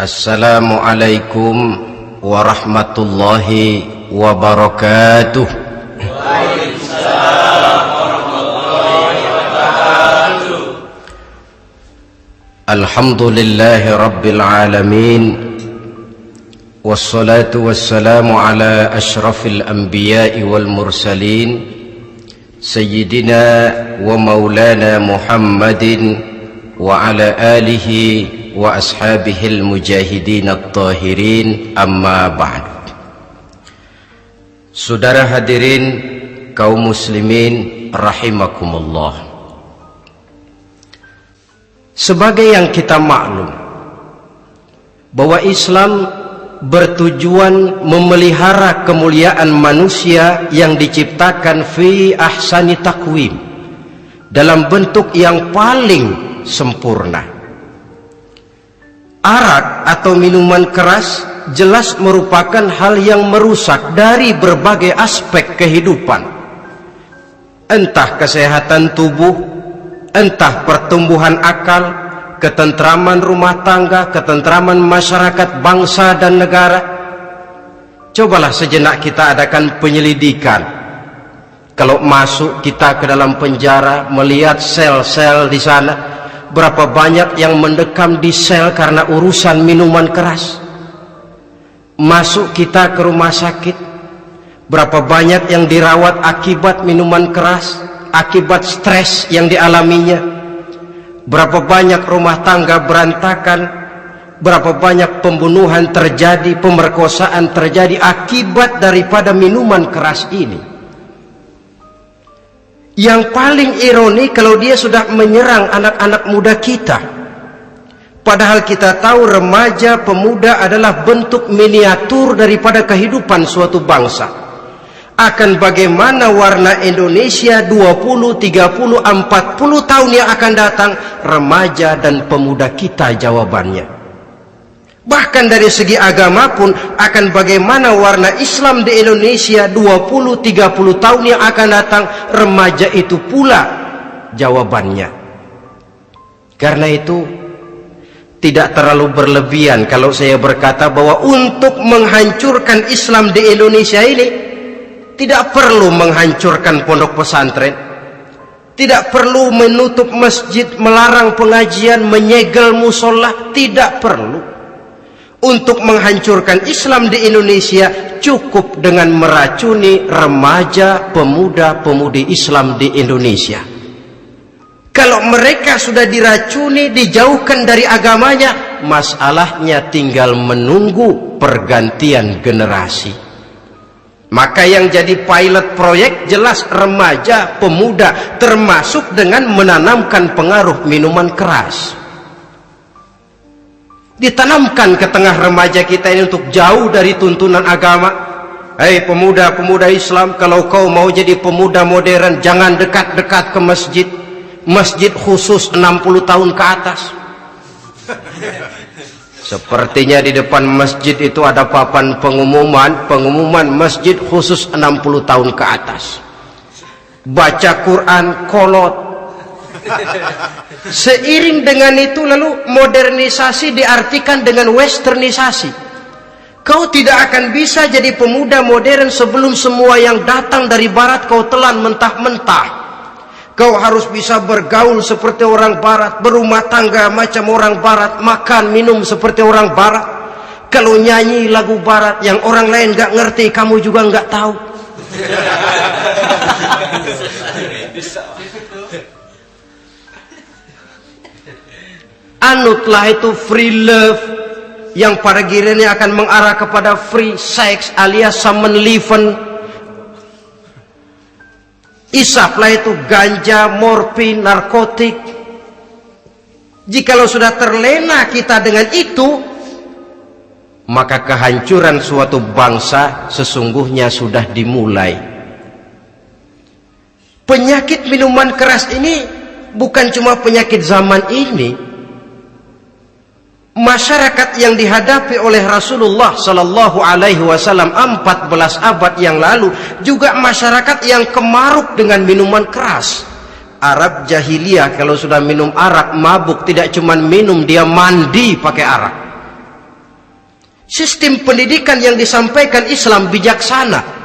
Assalamualaikum warahmatullahi wabarakatuh. Waalaikumsalam warahmatullahi wabarakatuh. Alhamdulillahi rabbil alamin. Wassalatu wassalamu ala ashrafil anbiya'i wal mursalin Sayyidina wa maulana Muhammadin wa ala alihi wa ashabihil mujahidin at-tahirin, amma ba'du. Saudara hadirin kaum muslimin rahimakumullah. Sebagai yang kita maklum bahwa Islam bertujuan memelihara kemuliaan manusia yang diciptakan fi ahsani takwim, dalam bentuk yang paling sempurna. Arak atau minuman keras jelas merupakan hal yang merusak dari berbagai aspek kehidupan, entah kesehatan tubuh, entah pertumbuhan akal, ketentraman rumah tangga, ketentraman masyarakat, bangsa dan negara. Cobalah sejenak kita adakan penyelidikan. Kalau masuk kita ke dalam penjara, melihat sel-sel di sana, berapa banyak yang mendekam di sel karena urusan minuman keras. Masuk kita ke rumah sakit, berapa banyak yang dirawat akibat minuman keras, akibat stres yang dialaminya. Berapa banyak rumah tangga berantakan, berapa banyak pembunuhan terjadi, pemerkosaan terjadi akibat daripada minuman keras ini. Yang paling ironi kalau dia sudah menyerang anak-anak muda kita. Padahal kita tahu remaja pemuda adalah bentuk miniatur daripada kehidupan suatu bangsa. Akan bagaimana warna Indonesia 20, 30, 40 tahun yang akan datang, remaja dan pemuda kita jawabannya. Bahkan dari segi agama pun, akan bagaimana warna Islam di Indonesia 20, 30 tahun yang akan datang, remaja itu pula jawabannya. Karena itu tidak terlalu berlebihan kalau saya berkata bahwa untuk menghancurkan Islam di Indonesia ini tidak perlu menghancurkan pondok pesantren, tidak perlu menutup masjid, melarang pengajian, menyegel musola, tidak perlu. Untuk menghancurkan Islam di Indonesia cukup dengan meracuni remaja, pemuda, pemudi Islam di Indonesia. Kalau mereka sudah diracuni, dijauhkan dari agamanya, masalahnya tinggal menunggu pergantian generasi. Maka yang jadi pilot proyek jelas remaja, pemuda, termasuk dengan menanamkan pengaruh minuman keras. Ditanamkan ke tengah remaja kita ini untuk jauh dari tuntunan agama. Hei pemuda-pemuda Islam, kalau kau mau jadi pemuda modern, jangan dekat-dekat ke masjid. Masjid khusus 60 tahun ke atas. Sepertinya di depan masjid itu ada papan pengumuman masjid khusus 60 tahun ke atas. Baca Quran kolot. Seiring dengan itu lalu modernisasi diartikan dengan westernisasi. Kau tidak akan bisa jadi pemuda modern sebelum semua yang datang dari barat kau telan mentah-mentah. Kau harus bisa bergaul seperti orang barat, berumah tangga macam orang barat, makan minum seperti orang barat. Kalau nyanyi lagu barat yang orang lain gak ngerti, kamu juga gak tahu. Anutlah itu free love yang pada gilirannya akan mengarah kepada free sex alias samenleven. Isaplah itu ganja, morfin, narkotik. Jikalau sudah terlena kita dengan itu, maka kehancuran suatu bangsa sesungguhnya sudah dimulai. Penyakit minuman keras ini bukan cuma penyakit zaman ini. Masyarakat yang dihadapi oleh Rasulullah Sallallahu Alaihi Wasallam 14 abad yang lalu juga masyarakat yang kemaruk dengan minuman keras. Arab jahiliyah kalau sudah minum arak mabuk, tidak cuma minum, dia mandi pakai arak. Sistem pendidikan yang disampaikan Islam bijaksana.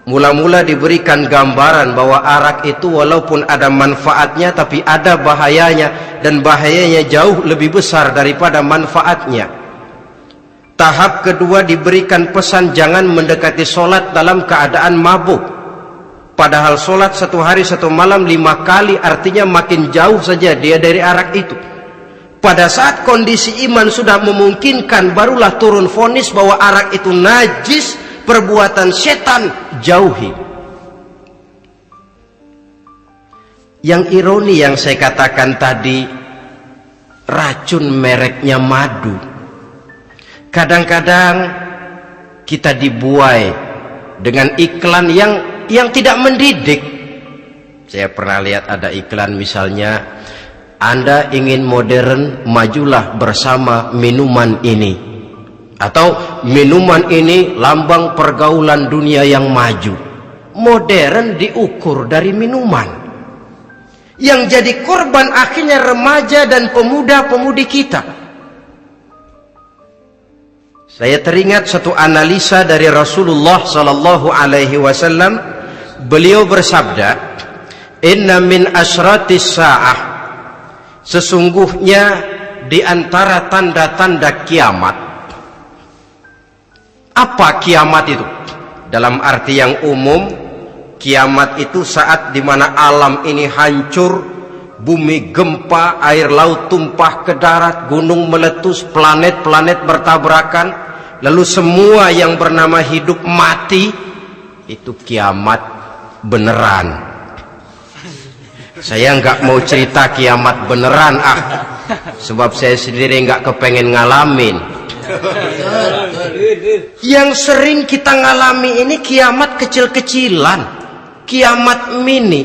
Mula-mula diberikan gambaran bahwa arak itu walaupun ada manfaatnya tapi ada bahayanya, dan bahayanya jauh lebih besar daripada manfaatnya. Tahap kedua diberikan pesan jangan mendekati solat dalam keadaan mabuk. Padahal solat 1 hari 1 malam 5 kali, artinya makin jauh saja dia dari arak itu. Pada saat kondisi iman sudah memungkinkan, barulah turun vonis bahwa arak itu najis, perbuatan setan, jauhi. Yang ironi yang saya katakan tadi, racun mereknya madu. Kadang-kadang kita dibuai dengan iklan yang tidak mendidik. Saya pernah lihat ada iklan misalnya, Anda ingin modern, majulah bersama minuman ini. Atau minuman ini lambang pergaulan dunia yang maju. Modern diukur dari minuman. Yang jadi korban akhirnya remaja dan pemuda-pemudi kita. Saya teringat satu analisa dari Rasulullah sallallahu alaihi wasallam. Beliau bersabda, "Inna min asyratis sa'ah." Sesungguhnya di antara tanda-tanda kiamat. Apa kiamat itu? Dalam arti yang umum, kiamat itu saat di mana alam ini hancur, bumi gempa, air laut tumpah ke darat, gunung meletus, planet-planet bertabrakan, lalu semua yang bernama hidup mati. Itu kiamat beneran. Saya nggak mau cerita kiamat beneran, sebab saya sendiri nggak kepengen ngalamin. Yang sering kita ngalami ini kiamat kecil-kecilan, kiamat mini.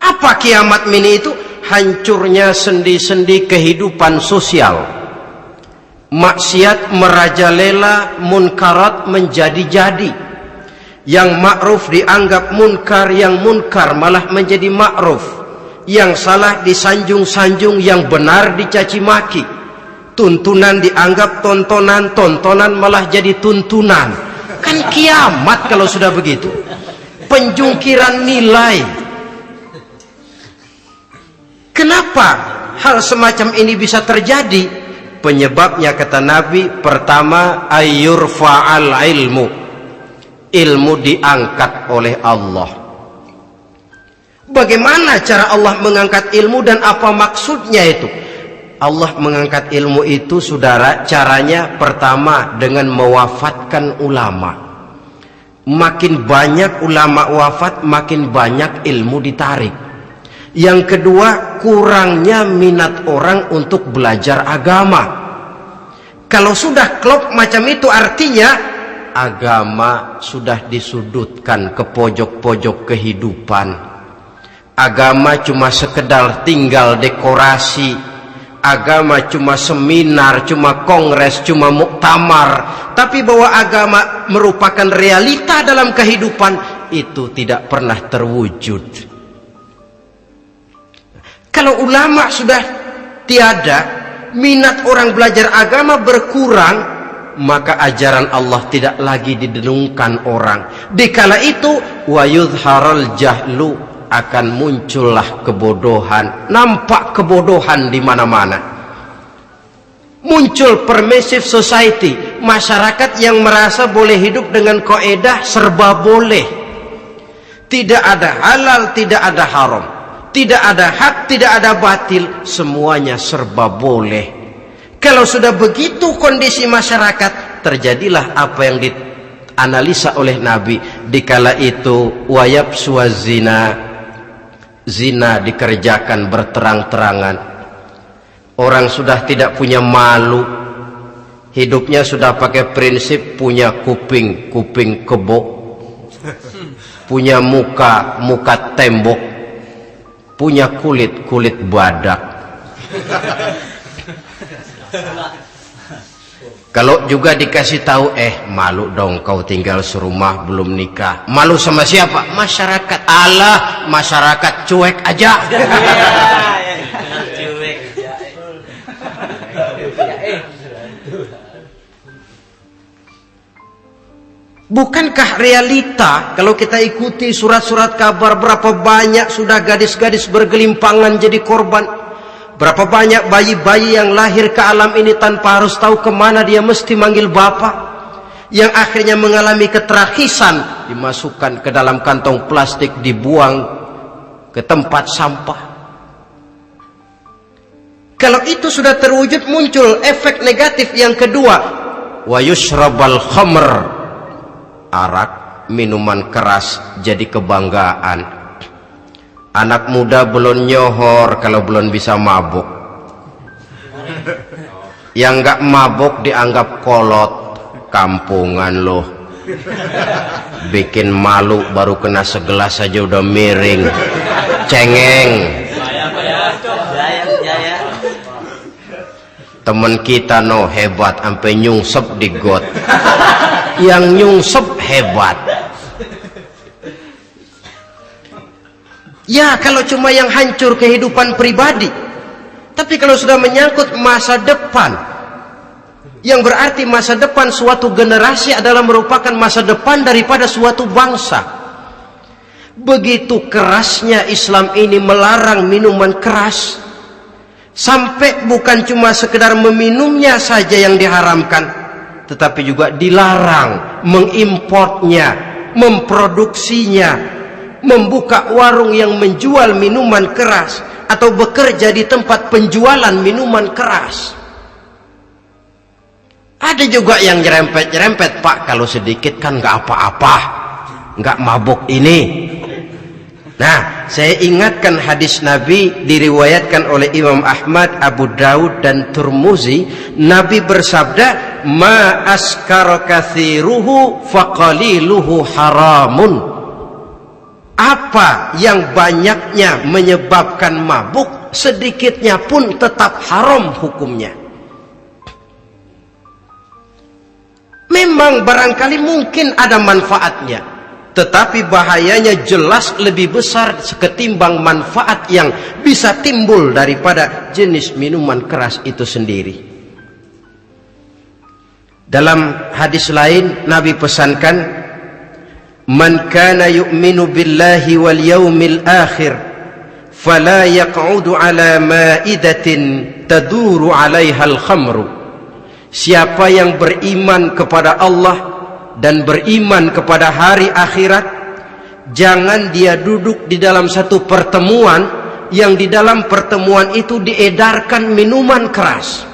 Apa kiamat mini itu? Hancurnya sendi-sendi kehidupan sosial. Maksiat merajalela, munkarat menjadi-jadi. Yang ma'ruf dianggap munkar, yang munkar malah menjadi ma'ruf. Yang salah disanjung-sanjung, yang benar dicaci maki. Tuntunan dianggap tontonan, tontonan malah jadi tuntunan. Kan kiamat kalau sudah begitu. Penjungkiran nilai. Kenapa hal semacam ini bisa terjadi? Penyebabnya kata Nabi, pertama ayyurfa'al ilmu. Ilmu diangkat oleh Allah. Bagaimana cara Allah mengangkat ilmu dan apa maksudnya itu? Allah mengangkat ilmu itu, saudara, caranya pertama dengan mewafatkan ulama. Makin banyak ulama wafat, makin banyak ilmu ditarik. Yang kedua, kurangnya minat orang untuk belajar agama. Kalau sudah klop macam itu, artinya agama sudah disudutkan ke pojok-pojok kehidupan. Agama cuma sekedar tinggal dekorasi. Agama cuma seminar, cuma kongres, cuma muktamar. Tapi bahwa agama merupakan realita dalam kehidupan, itu tidak pernah terwujud. Kalau ulama sudah tiada, minat orang belajar agama berkurang, maka ajaran Allah tidak lagi didengungkan orang. Dikala itu wa yudharal jahlu, akan muncullah kebodohan. Nampak kebodohan di mana-mana. Muncul permissive society, masyarakat yang merasa boleh hidup dengan kaedah serba boleh. Tidak ada halal, tidak ada haram, tidak ada hak, tidak ada batil, semuanya serba boleh. Kalau sudah begitu kondisi masyarakat, terjadilah apa yang dianalisa oleh Nabi. Dikala itu wayab suazina, zina dikerjakan berterang-terangan. Orang sudah tidak punya malu. Hidupnya sudah pakai prinsip punya kuping, kuping kebo. Punya muka, muka tembok. Punya kulit, kulit badak. Kalau juga dikasih tahu, malu dong kau tinggal serumah belum nikah. Malu sama siapa? Masyarakat. Allah, masyarakat cuek aja. Bukankah realita kalau kita ikuti surat-surat kabar, berapa banyak sudah gadis-gadis bergelimpangan jadi korban, berapa banyak bayi-bayi yang lahir ke alam ini tanpa harus tahu kemana dia mesti manggil bapak, yang akhirnya mengalami keterakisan, dimasukkan ke dalam kantong plastik, dibuang ke tempat sampah. Kalau itu sudah terwujud, muncul efek negatif yang kedua, wa yushrabal khamr, arak, minuman keras jadi kebanggaan. Anak muda belum nyohor kalau belum bisa mabuk. Yang nggak mabuk dianggap kolot, kampungan loh. Bikin malu baru kena segelas saja udah miring, cengeng. Temen kita no hebat sampai nyungsep di got. Yang nyungsep hebat. Ya kalau cuma yang hancur kehidupan pribadi, tapi kalau sudah menyangkut masa depan, yang berarti masa depan suatu generasi adalah merupakan masa depan daripada suatu bangsa. Begitu kerasnya Islam ini melarang minuman keras, sampai bukan cuma sekedar meminumnya saja yang diharamkan, tetapi juga dilarang mengimportnya, memproduksinya, membuka warung yang menjual minuman keras, atau bekerja di tempat penjualan minuman keras. Ada juga yang nyerempet-nyerempet, Pak, kalau sedikit kan nggak apa-apa, nggak mabuk ini. Nah, saya ingatkan hadis Nabi diriwayatkan oleh Imam Ahmad, Abu Daud dan Tirmizi. Nabi bersabda, "Ma askara kathiruhu faqaliluhu haramun." Apa yang banyaknya menyebabkan mabuk, sedikitnya pun tetap haram hukumnya. Memang barangkali mungkin ada manfaatnya, tetapi bahayanya jelas lebih besar ketimbang manfaat yang bisa timbul daripada jenis minuman keras itu sendiri. Dalam hadis lain Nabi pesankan, "Man kana yu'minu billahi wal yawmil akhir fala yaq'udu ala ma'idatin taduru 'alaiha al-khamru." Siapa yang beriman kepada Allah dan beriman kepada hari akhirat, jangan dia duduk di dalam satu pertemuan yang di dalam pertemuan itu diedarkan minuman keras.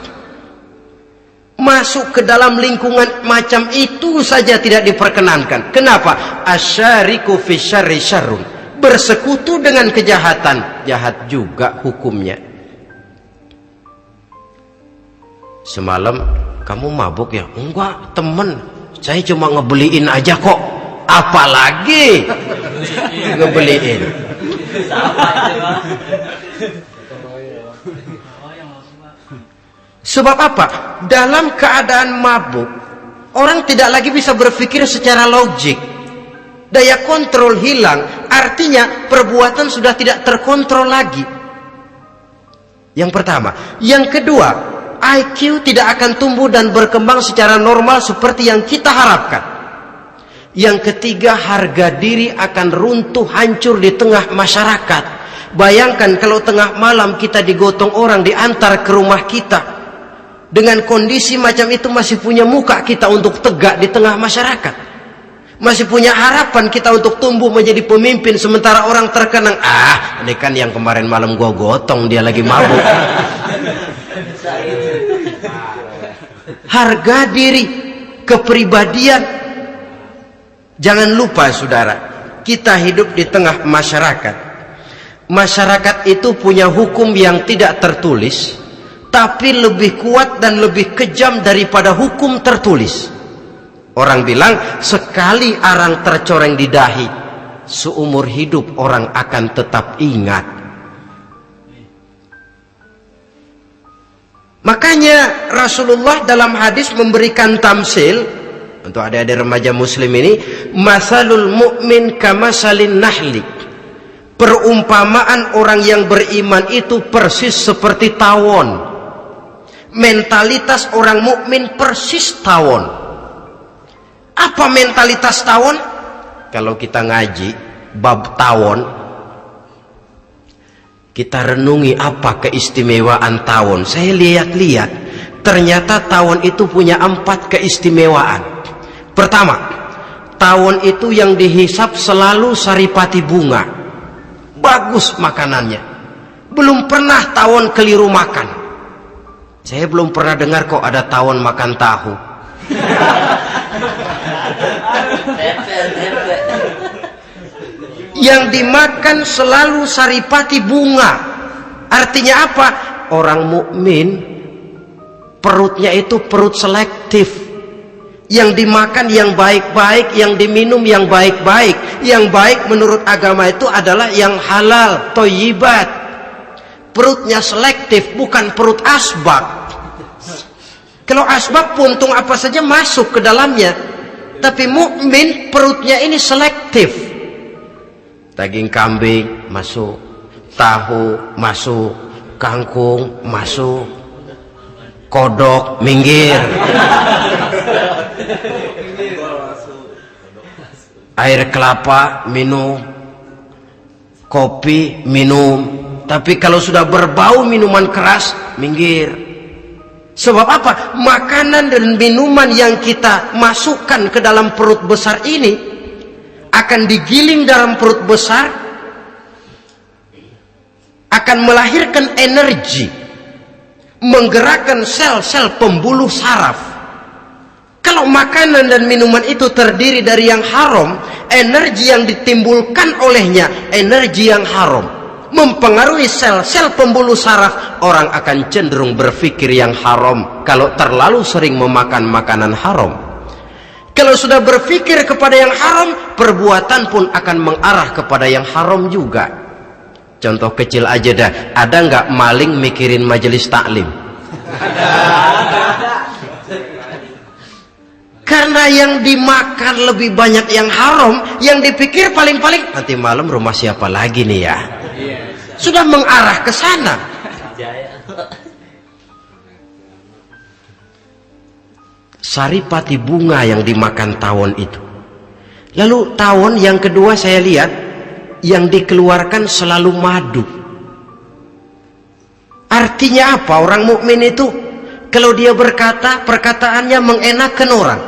Masuk ke dalam lingkungan macam itu saja tidak diperkenankan. Kenapa? Asyariku fi syarri syarrun. Bersekutu dengan kejahatan, jahat juga hukumnya. Semalam kamu mabuk ya? Enggak, temen, saya cuma ngebeliin aja kok. Apalagi ngebeliin. Sebab apa? Dalam keadaan mabuk, orang tidak lagi bisa berpikir secara logik. Daya kontrol hilang, artinya perbuatan sudah tidak terkontrol lagi. Yang pertama. Yang kedua, IQ tidak akan tumbuh dan berkembang secara normal seperti yang kita harapkan. Yang ketiga, harga diri akan runtuh, hancur di tengah masyarakat. Bayangkan kalau tengah malam kita digotong orang, diantar ke rumah kita. Dengan kondisi macam itu masih punya muka kita untuk tegak di tengah masyarakat. Masih punya harapan kita untuk tumbuh menjadi pemimpin, sementara orang terkenang, ini kan yang kemarin malam gua gotong, dia lagi mabuk. Harga diri, kepribadian. Jangan lupa saudara, kita hidup di tengah masyarakat. Masyarakat itu punya hukum yang tidak tertulis, tapi lebih kuat dan lebih kejam daripada hukum tertulis. Orang bilang, sekali arang tercoreng di dahi, seumur hidup orang akan tetap ingat. Makanya Rasulullah dalam hadis memberikan tamsil untuk adik-adik remaja muslim ini, masalul mu'min kamasalin nahli. Perumpamaan orang yang beriman itu persis seperti tawon. Mentalitas orang mukmin persis tawon. Apa mentalitas tawon? Kalau kita ngaji bab tawon, kita renungi apa keistimewaan tawon. Saya lihat-lihat, ternyata tawon itu punya 4 keistimewaan. Pertama, tawon itu yang dihisap selalu saripati bunga. Bagus makanannya. Belum pernah tawon keliru makan. Saya belum pernah dengar kok ada tawon makan tahu. Yang dimakan selalu saripati bunga. Artinya apa? Orang mukmin perutnya itu perut selektif. Yang dimakan yang baik-baik, yang diminum yang baik-baik. Yang baik menurut agama itu adalah yang halal, thayyibat. Perutnya selektif, bukan perut asbak. Kalau asbak puntung apa saja masuk ke dalamnya. Tapi mukmin perutnya ini selektif. Daging kambing masuk, tahu masuk, kangkung masuk, kodok minggir, air kelapa minum, kopi minum. Tapi kalau sudah berbau minuman keras minggir. Sebab apa? Makanan dan minuman yang kita masukkan ke dalam perut besar ini akan digiling dalam perut besar, akan melahirkan energi, menggerakkan sel-sel pembuluh saraf. Kalau makanan dan minuman itu terdiri dari yang haram, energi yang ditimbulkan olehnya energi yang haram, mempengaruhi sel-sel pembuluh saraf. Orang akan cenderung berpikir yang haram kalau terlalu sering memakan makanan haram. Kalau sudah berpikir kepada yang haram, perbuatan pun akan mengarah kepada yang haram juga. Contoh kecil aja dah, ada nggak maling mikirin majelis taklim? Karena yang dimakan lebih banyak yang haram, yang dipikir paling-paling nanti malam rumah siapa lagi nih ya? Sudah mengarah ke sana. Saripati bunga yang dimakan tawon itu. Lalu tawon yang kedua saya lihat yang dikeluarkan selalu madu. Artinya apa? Orang mukmin itu kalau dia berkata, perkataannya mengenakan orang.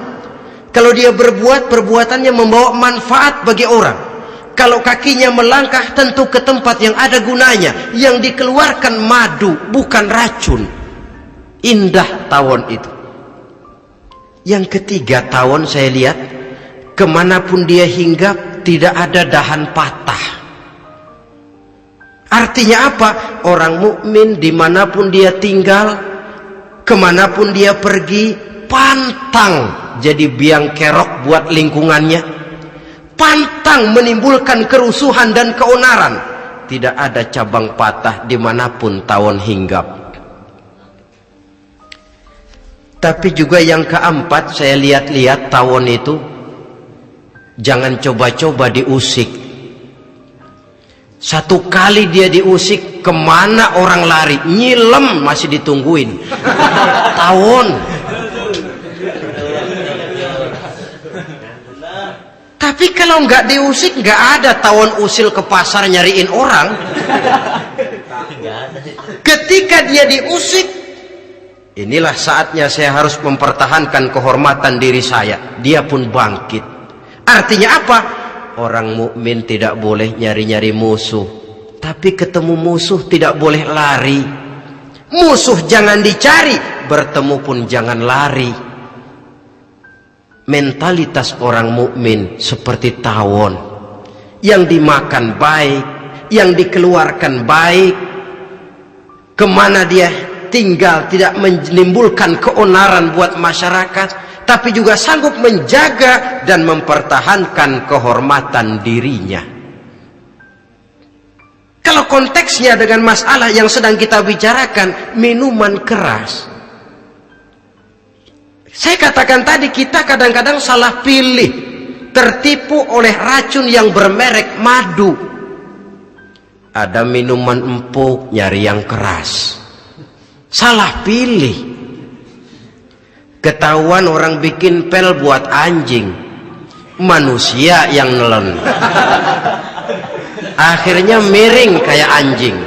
Kalau dia berbuat, perbuatannya membawa manfaat bagi orang. Kalau kakinya melangkah tentu ke tempat yang ada gunanya. Yang dikeluarkan madu, bukan racun. Indah tawon itu. Yang ketiga, tawon saya lihat kemanapun dia hinggap tidak ada dahan patah. Artinya apa? Orang mukmin dimanapun dia tinggal, kemanapun dia pergi, pantang jadi biang kerok buat lingkungannya, pantang menimbulkan kerusuhan dan keonaran. Tidak ada cabang patah dimanapun tawon hinggap. Tapi juga yang keempat, saya lihat-lihat tawon itu jangan coba-coba diusik. Satu kali dia diusik, kemana orang lari? Nyilem masih ditungguin. Tawon. Tapi kalau nggak diusik, nggak ada tawon usil ke pasar nyariin orang. Ketika dia diusik, inilah saatnya saya harus mempertahankan kehormatan diri saya. Dia pun bangkit. Artinya apa? Orang mukmin tidak boleh nyari-nyari musuh. Tapi ketemu musuh tidak boleh lari. Musuh jangan dicari, bertemu pun jangan lari. Mentalitas orang mukmin seperti tawon. Yang dimakan baik, yang dikeluarkan baik. Kemana dia tinggal tidak menimbulkan keonaran buat masyarakat, tapi juga sanggup menjaga dan mempertahankan kehormatan dirinya. Kalau konteksnya dengan masalah yang sedang kita bicarakan, minuman keras, saya katakan tadi kita kadang-kadang salah pilih, tertipu oleh racun yang bermerek madu. Ada minuman empuk nyari yang keras, salah pilih. Ketahuan orang bikin pel buat anjing, manusia yang nelen. Akhirnya miring kayak anjing.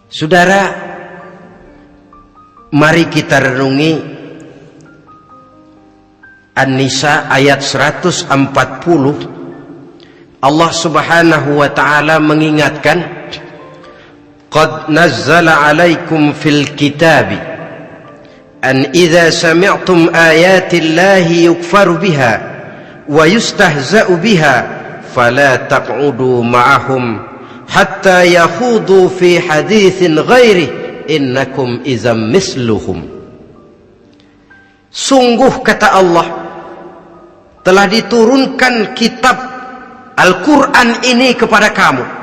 Saudara, mari kita renungi An-Nisa ayat 140. Allah Subhanahu wa ta'ala mengingatkan, qad nazzala 'alaikum fil kitabi an idza sami'tum ayati llahi yukfaru biha wa yustahza'u biha fala taq'udu ma'ahum hatta yakhudu fi haditsin ghairi innakum idzam misluhum. Sungguh, kata Allah, telah diturunkan kitab Al-Quran ini kepada kamu,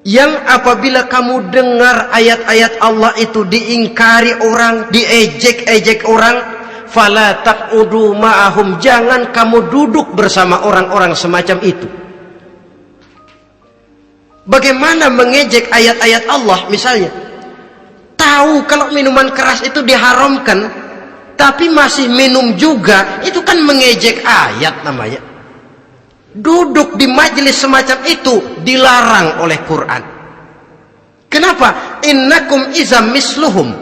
yang apabila kamu dengar ayat-ayat Allah itu diingkari orang, diejek-ejek orang, fala taq'udu ma'ahum, jangan kamu duduk bersama orang-orang semacam itu. Bagaimana mengejek ayat-ayat Allah? Misalnya, tahu kalau minuman keras itu diharamkan, tapi masih minum juga, itu kan mengejek ayat namanya. Duduk di majelis semacam itu dilarang oleh Quran. Kenapa? Innakum izam misluhum.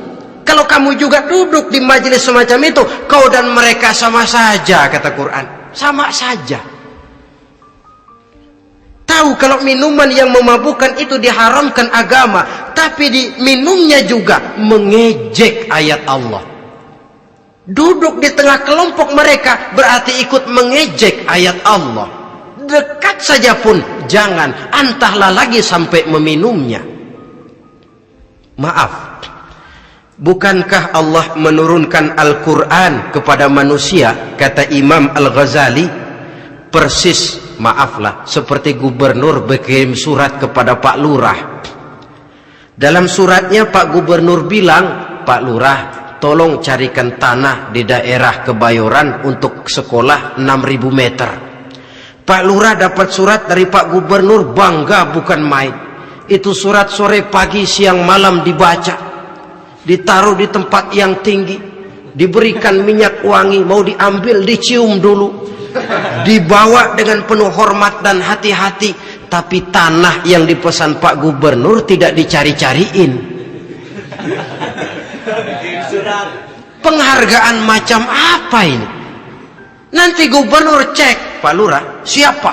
Kalau kamu juga duduk di majelis semacam itu, kau dan mereka sama saja, kata Quran. Sama saja. Tahu kalau minuman yang memabukkan itu diharamkan agama, tapi diminumnya juga mengejek ayat Allah. Duduk di tengah kelompok mereka berarti ikut mengejek ayat Allah. Dekat saja pun jangan, entahlah lagi sampai meminumnya. Maaf, bukankah Allah menurunkan Al-Quran kepada manusia, kata Imam Al-Ghazali, persis, maaflah, seperti gubernur berkirim surat kepada Pak Lurah. Dalam suratnya Pak Gubernur bilang, Pak Lurah, tolong carikan tanah di daerah Kebayoran untuk sekolah 6.000 meter. Pak Lurah dapat surat dari Pak Gubernur, bangga bukan main. Itu surat sore, pagi, siang, malam dibaca. Ditaruh di tempat yang tinggi. Diberikan minyak wangi, mau diambil dicium dulu. Dibawa dengan penuh hormat dan hati-hati. Tapi tanah yang dipesan Pak Gubernur tidak dicari-cariin. Penghargaan macam apa ini? Nanti gubernur cek, Pak Lurah, siapa?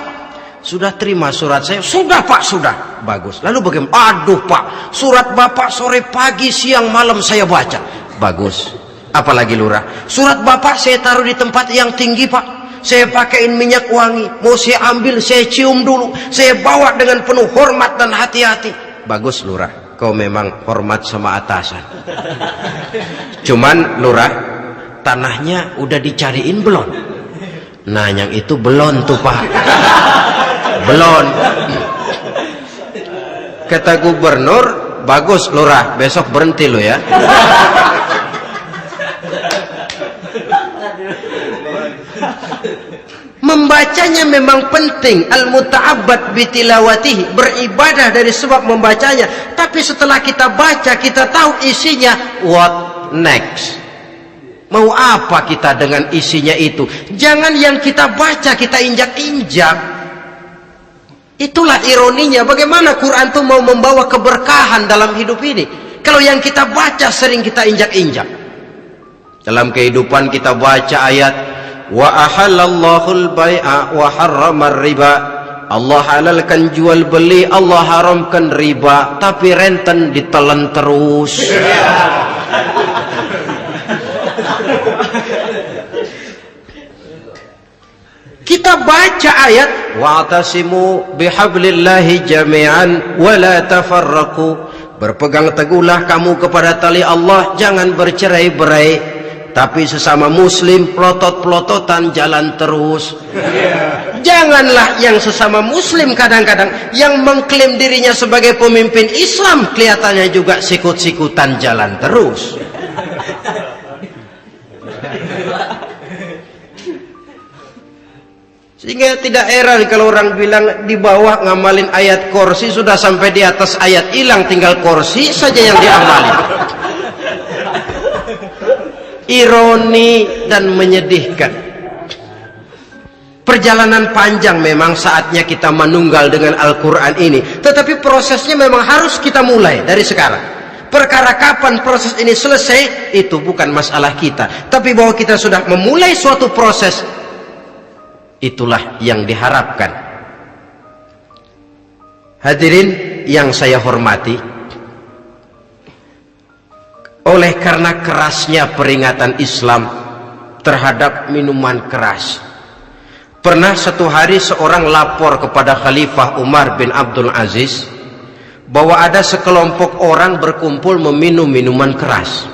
Sudah terima surat saya? Sudah Pak, sudah. Bagus. Lalu bagaimana? Aduh Pak, surat Bapak sore, pagi, siang, malam saya baca. Bagus. Apalagi Lurah? Surat Bapak saya taruh di tempat yang tinggi Pak. Saya pakaiin minyak wangi. Mau saya ambil, saya cium dulu. Saya bawa dengan penuh hormat dan hati-hati. Bagus Lurah, kau memang hormat sama atasan. Cuman Lurah, tanahnya udah dicariin belum? Nah yang itu belum tuh Pak. Belum. Kata gubernur, bagus Lurah, besok berhenti lo ya. Membacanya memang penting, al-muta'abbad bitilawatihi, beribadah dari sebab membacanya. Tapi setelah kita baca, kita tahu isinya, what next? Mau apa kita dengan isinya itu? Jangan yang kita baca kita injak-injak. Itulah ironinya, bagaimana Quran itu mau membawa keberkahan dalam hidup ini, kalau yang kita baca sering kita injak-injak. Dalam kehidupan kita baca ayat, wa ahallallahu al-bai'a wa harramar riba. Allah halalkan jual beli, Allah haramkan riba, tapi renten ditelan terus. Kita baca ayat, wa'tasimu bihablillahi jami'an wa la tafarraqu. Berpegang teguhlah kamu kepada tali Allah, jangan bercerai-berai. Tapi sesama muslim pelotot-pelototan jalan terus. Janganlah yang sesama muslim kadang-kadang yang mengklaim dirinya sebagai pemimpin Islam kelihatannya juga sikut-sikutan jalan terus. Sehingga tidak heran kalau orang bilang di bawah ngamalin ayat kursi sudah sampai di atas ayat hilang, tinggal kursi saja yang diamalin. Ironi dan menyedihkan. Perjalanan panjang memang saatnya kita menunggal dengan Al-Quran ini. Tetapi prosesnya memang harus kita mulai dari sekarang. Perkara kapan proses ini selesai, itu bukan masalah kita. Tapi bahwa kita sudah memulai suatu proses, itulah yang diharapkan. Hadirin yang saya hormati, oleh karena kerasnya peringatan Islam terhadap minuman keras, pernah satu hari seorang lapor kepada Khalifah Umar bin Abdul Aziz bahwa ada sekelompok orang berkumpul meminum minuman keras.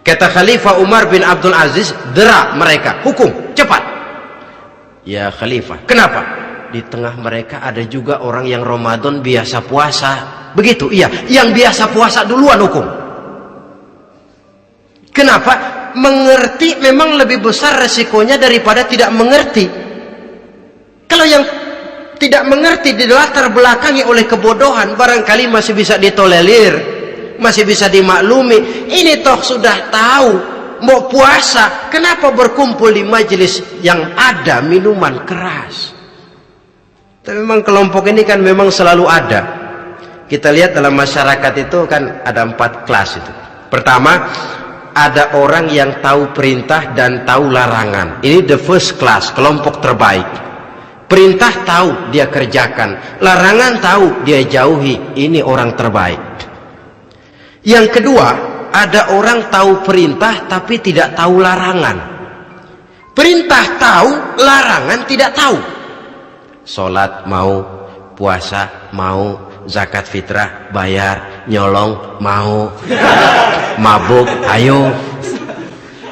Kata Khalifah Umar bin Abdul Aziz, dera mereka, hukum, cepat. Ya Khalifah, kenapa? Di tengah mereka ada juga orang yang Ramadan biasa puasa. Begitu, iya, yang biasa puasa duluan hukum. Kenapa? Mengerti memang lebih besar resikonya daripada tidak mengerti. Kalau yang tidak mengerti dilatar belakangi oleh kebodohan, barangkali masih bisa ditolerir, masih bisa dimaklumi. Ini toh sudah tahu mau puasa, kenapa berkumpul di majelis yang ada minuman keras? Tapi memang kelompok ini kan memang selalu ada. Kita lihat dalam masyarakat itu kan ada 4 kelas itu. Pertama, ada orang yang tahu perintah dan tahu larangan. Ini the first class, kelompok terbaik. Perintah tahu dia kerjakan, larangan tahu dia jauhi. Ini orang terbaik. Yang kedua, ada orang tahu perintah tapi tidak tahu larangan. Perintah tahu, larangan tidak tahu. Sholat mau, puasa mau, zakat fitrah bayar, nyolong mau, mabuk ayo.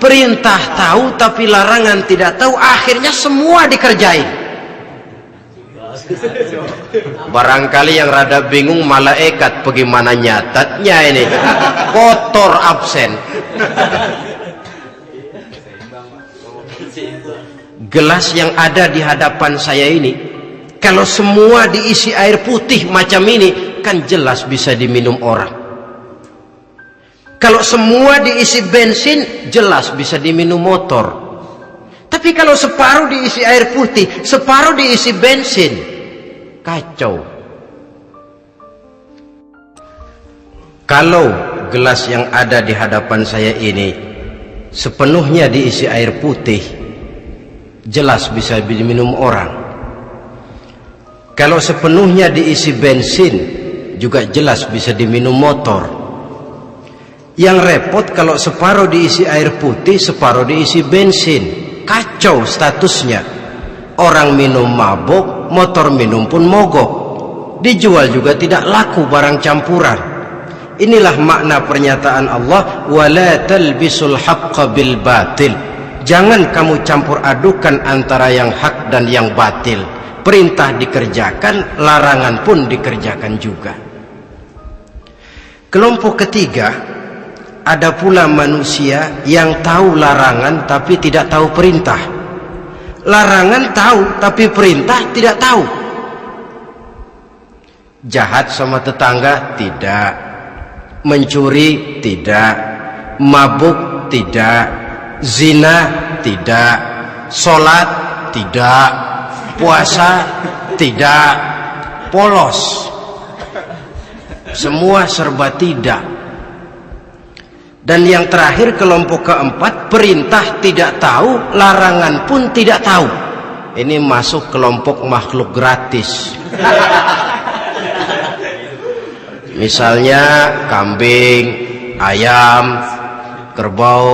Perintah tahu tapi larangan tidak tahu, akhirnya semua dikerjain. Barangkali yang rada bingung malaikat bagaimana nyatatnya ini, kotor absen. Gelas yang ada di hadapan saya ini, kalau semua diisi air putih macam ini, kan jelas bisa diminum orang. Kalau semua diisi bensin, jelas bisa diminum motor. Tapi kalau separuh diisi air putih, separuh diisi bensin, kacau. Kalau gelas yang ada di hadapan saya ini sepenuhnya diisi air putih, jelas bisa diminum orang. Kalau sepenuhnya diisi bensin, juga jelas bisa diminum motor. Yang repot kalau separuh diisi air putih, separuh diisi bensin, kacau statusnya. Orang minum mabuk, motor minum pun mogok. Dijual juga tidak laku barang campuran. Inilah makna pernyataan Allah, wala talbisul haqqa bil batil. Jangan kamu campur adukan antara yang hak dan yang batil. Perintah dikerjakan, larangan pun dikerjakan juga. Kelompok ketiga, ada pula manusia yang tahu larangan tapi tidak tahu perintah. Larangan tahu tapi perintah tidak tahu. Jahat sama tetangga tidak, mencuri tidak, mabuk tidak, zina tidak, sholat tidak, puasa tidak, polos, semua serba tidak. Dan yang terakhir, kelompok keempat, perintah tidak tahu, larangan pun tidak tahu. Ini masuk kelompok makhluk gratis. Misalnya kambing, ayam, kerbau,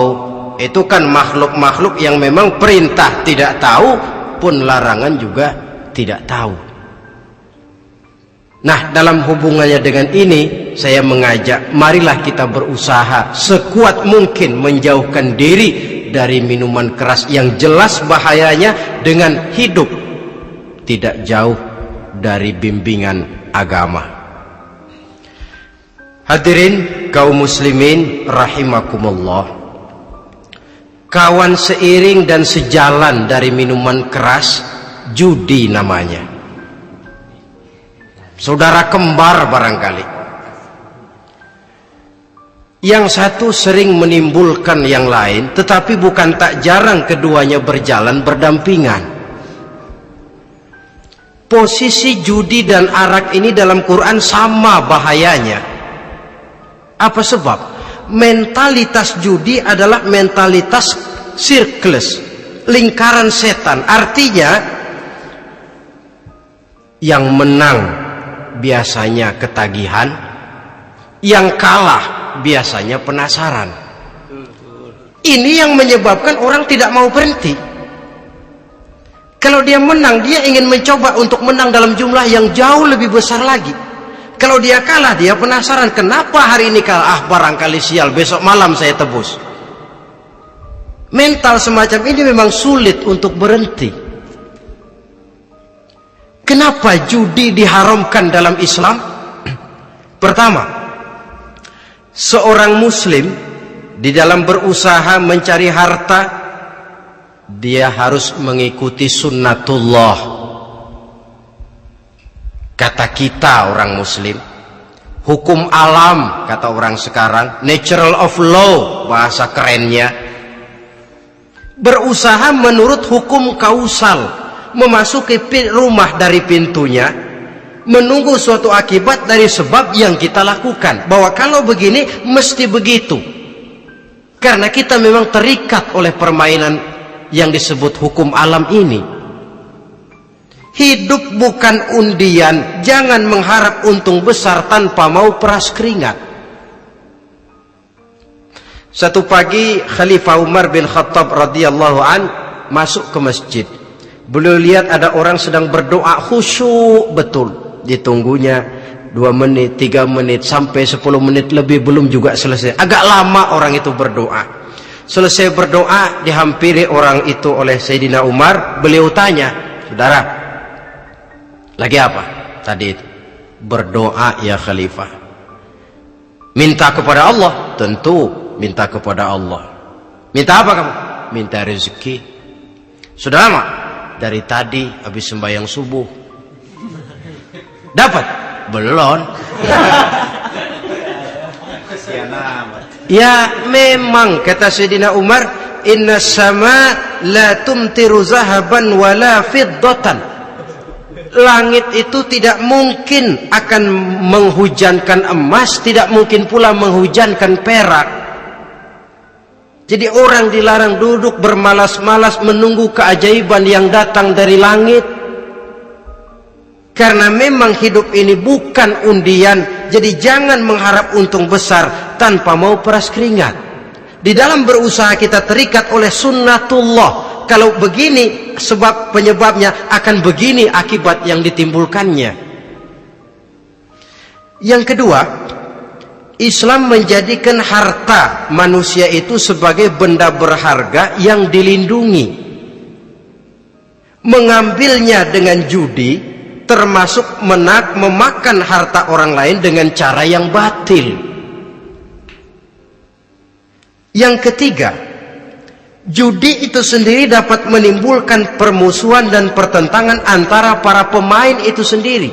itu kan makhluk-makhluk yang memang perintah tidak tahu, pun larangan juga tidak tahu. Nah, dalam hubungannya dengan ini, saya mengajak, marilah kita berusaha sekuat mungkin menjauhkan diri dari minuman keras yang jelas bahayanya dengan hidup tidak jauh dari bimbingan agama. Hadirin kaum muslimin rahimakumullah. Kawan seiring dan sejalan dari minuman keras judi namanya. Saudara kembar barangkali. Yang satu sering menimbulkan yang lain, tetapi bukan tak jarang keduanya berjalan berdampingan. Posisi judi dan arak ini dalam Quran sama bahayanya. Apa sebab? Mentalitas judi adalah mentalitas sirkeless, lingkaran setan. Artinya yang menang biasanya ketagihan, yang kalah biasanya penasaran. Ini yang menyebabkan orang tidak mau berhenti. Kalau dia menang, dia ingin mencoba untuk menang dalam jumlah yang jauh lebih besar lagi. Kalau dia kalah, dia penasaran, kenapa hari ini kalah? Barangkali sial, besok malam saya tebus. Mental semacam ini memang sulit untuk berhenti. Kenapa judi diharamkan dalam Islam? Pertama, seorang muslim di dalam berusaha mencari harta, dia harus mengikuti sunnatullah. Kata kita orang muslim, hukum alam kata orang sekarang, natural of law bahasa kerennya. Berusaha menurut hukum kausal, memasuki rumah dari pintunya, menunggu suatu akibat dari sebab yang kita lakukan, bahwa kalau begini mesti begitu. Karena kita memang terikat oleh permainan yang disebut hukum alam ini. Hidup bukan undian, jangan mengharap untung besar tanpa mau peras keringat. Satu pagi Khalifah Umar bin Khattab radhiyallahu an masuk ke masjid. Beliau lihat ada orang sedang berdoa khusyuk betul. Ditunggunya 2 menit, 3 menit, sampai 10 menit lebih belum juga selesai. Agak lama orang itu berdoa. Selesai berdoa, dihampiri orang itu oleh Sayyidina Umar. Beliau tanya, saudara, lagi apa tadi itu? Berdoa ya Khalifah. Minta kepada Allah? Tentu minta kepada Allah. Minta apa kamu? Minta rezeki. Sudah lama? Dari tadi habis sembahyang subuh. Dapat? Belum. Ya memang kata Sayyidina Umar, inna sama la tumtiru zahaban wala fiddatan. Langit itu tidak mungkin akan menghujankan emas, tidak mungkin pula menghujankan perak. Jadi orang dilarang duduk bermalas-malas menunggu keajaiban yang datang dari langit. Karena memang hidup ini bukan undian. Jadi jangan mengharap untung besar tanpa mau peras keringat. Di dalam berusaha kita terikat oleh sunnatullah. Kalau begini sebab penyebabnya, akan begini akibat yang ditimbulkannya. Yang kedua, Islam menjadikan harta manusia itu sebagai benda berharga yang dilindungi. Mengambilnya dengan judi termasuk memakan harta orang lain dengan cara yang batil. Yang ketiga, judi itu sendiri dapat menimbulkan permusuhan dan pertentangan antara para pemain itu sendiri.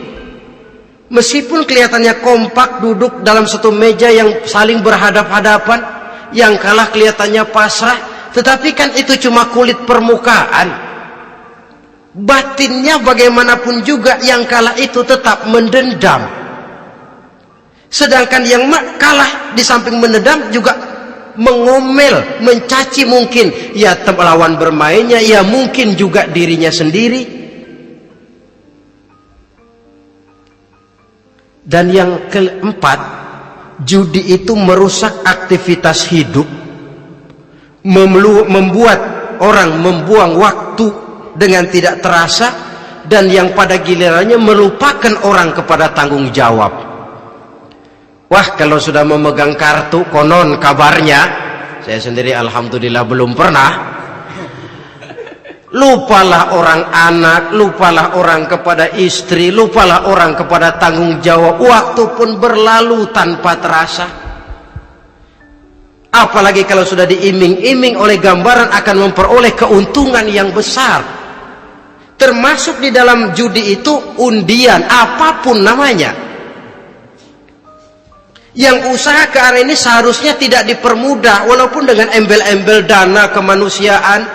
Meskipun kelihatannya kompak duduk dalam satu meja yang saling berhadap-hadapan, yang kalah kelihatannya pasrah, tetapi kan itu cuma kulit permukaan. Batinnya bagaimanapun juga yang kalah itu tetap mendendam. Sedangkan yang kalah di samping mendendam juga mengomel, mencaci mungkin ya lawan bermainnya, ya mungkin juga dirinya sendiri. Dan yang keempat, judi itu merusak aktivitas hidup, membuat orang membuang waktu dengan tidak terasa, dan yang pada gilirannya melupakan orang kepada tanggung jawab. Wah, kalau sudah memegang kartu, konon kabarnya, saya sendiri alhamdulillah belum pernah, lupalah orang anak, lupalah orang kepada istri, lupalah orang kepada tanggung jawab. Waktu pun berlalu tanpa terasa. Apalagi kalau sudah diiming-iming oleh gambaran akan memperoleh keuntungan yang besar. Termasuk di dalam judi itu undian, apapun namanya. Yang usaha ke arah ini seharusnya tidak dipermudah, walaupun dengan embel-embel dana kemanusiaan,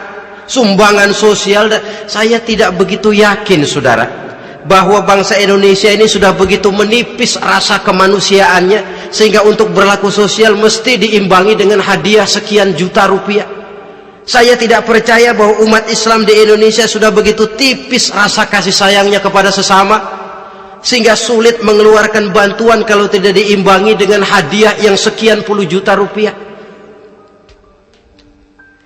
sumbangan sosial. Saya tidak begitu yakin, saudara, bahwa bangsa Indonesia ini sudah begitu menipis rasa kemanusiaannya sehingga untuk berlaku sosial mesti diimbangi dengan hadiah sekian juta rupiah. Saya tidak percaya bahwa umat Islam di Indonesia sudah begitu tipis rasa kasih sayangnya kepada sesama sehingga sulit mengeluarkan bantuan kalau tidak diimbangi dengan hadiah yang sekian puluh juta rupiah.